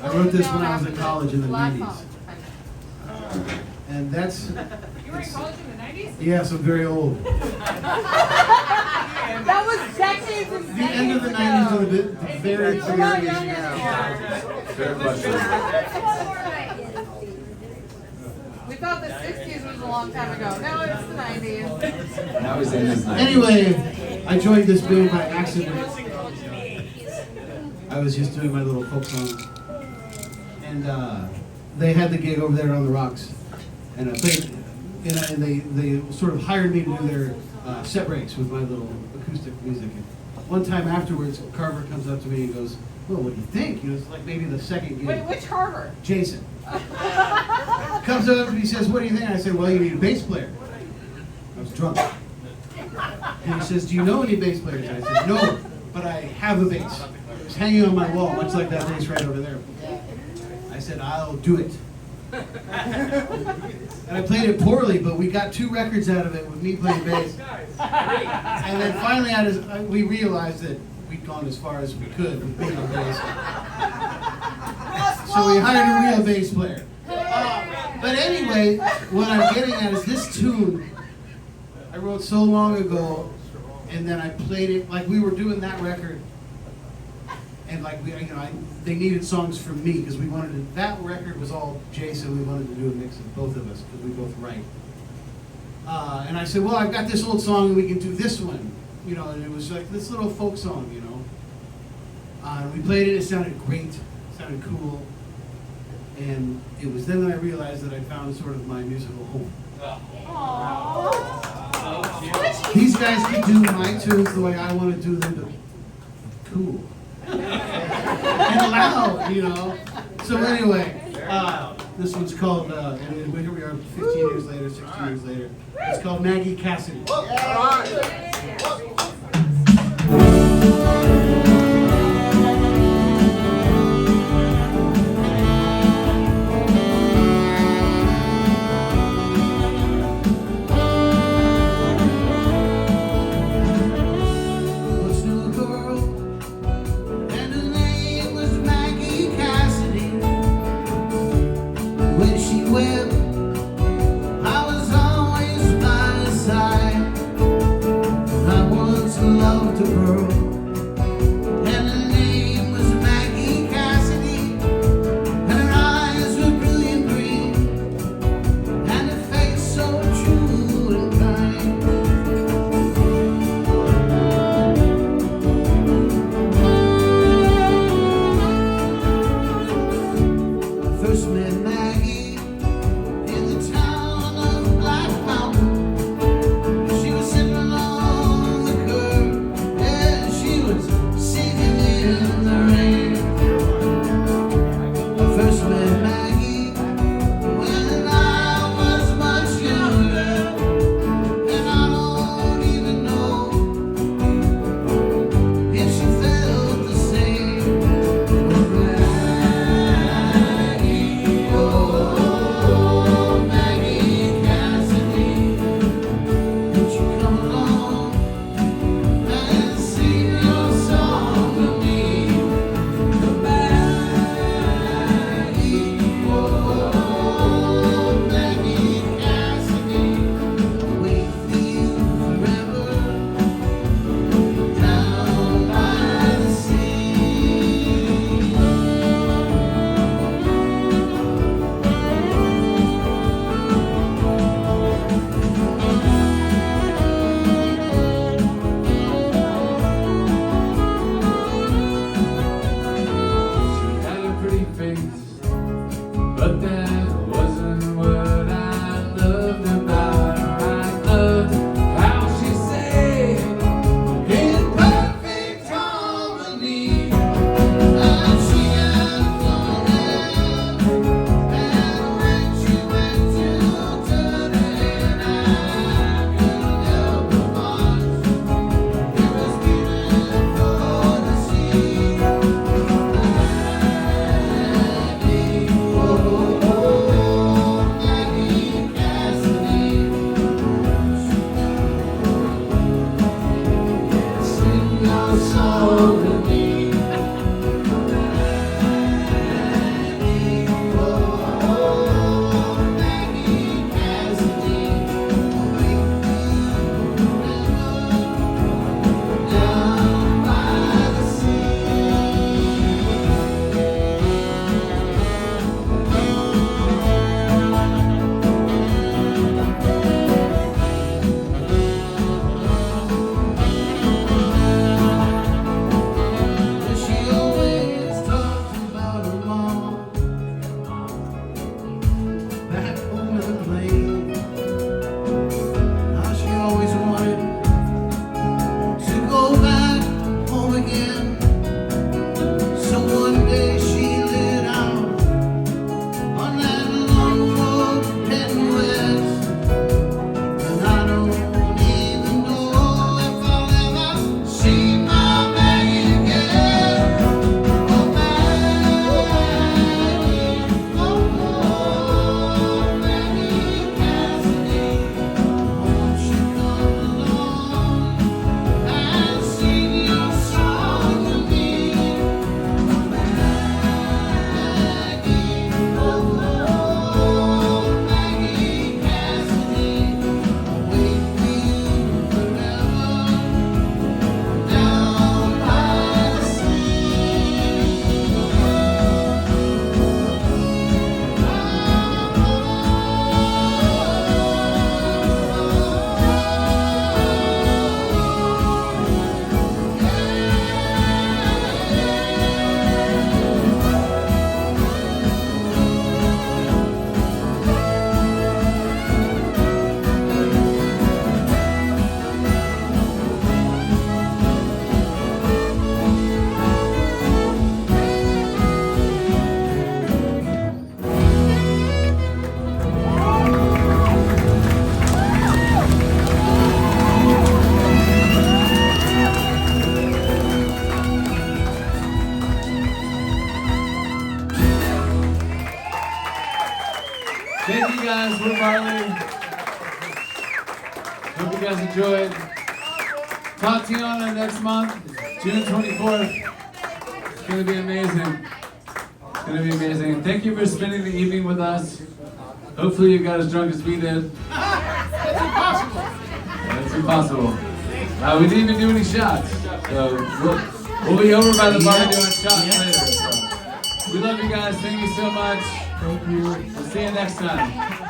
I wrote this when I was in college in the 90s. And that's... You were in college in the 90s? Yes, I'm very old. That was decades and decades The end of the 90s was a bit very We're not clear. young anymore. Fair question. We thought the 60s was a long time ago. No, it's the 90s. Now he's in his 90s. Anyway, I joined this band by accident. I was just doing my little folk song. And they had the gig over there on the rocks. And I played, and they sort of hired me to do their set breaks with my little acoustic music. And one time afterwards, Carver comes up to me and goes, "Well, what do you think?" You know, it's like maybe the second gig. Wait, which Carver? Jason. Comes up and he says, "What do you think?" I said, "Well, you need a bass player." I was drunk. And he says, "Do you know any bass players?" I said, "No, but I have a bass. It's hanging on my wall, much like that bass right over there." I said, "I'll do it." And I played it poorly, but we got 2 records out of it with me playing bass. And then finally, we realized that we'd gone as far as we could with being on bass. So we hired a real bass player. But anyway, what I'm getting at is this tune I wrote so long ago, and then I played it like we were doing that record, and like they needed songs from me because we wanted to. That record was all Jason. We wanted to do a mix of both of us because we both write. And I said, "Well, I've got this old song, and we can do this one." You know, and it was like this little folk song, you know. And we played it. It sounded great. It sounded cool. And it was then that I realized that I found sort of my musical home. These guys can do my tunes the way I want to do them, but cool. And loud, you know. So anyway, this one's called, and here we are 15 years later, 16 years later. It's called Maggie Cassidy. When she wept, I was always by her side. I once loved a girl guys. We're Barley. Hope you guys enjoyed. Talk to you on next month, June 24th. It's going to be amazing. It's going to be amazing. Thank you for spending the evening with us. Hopefully you got as drunk as we did. That's impossible. That's impossible. We didn't even do any shots. So we'll be over by the bar doing shots later. So. We love you guys. Thank you so much. Thank you. We'll see you next time.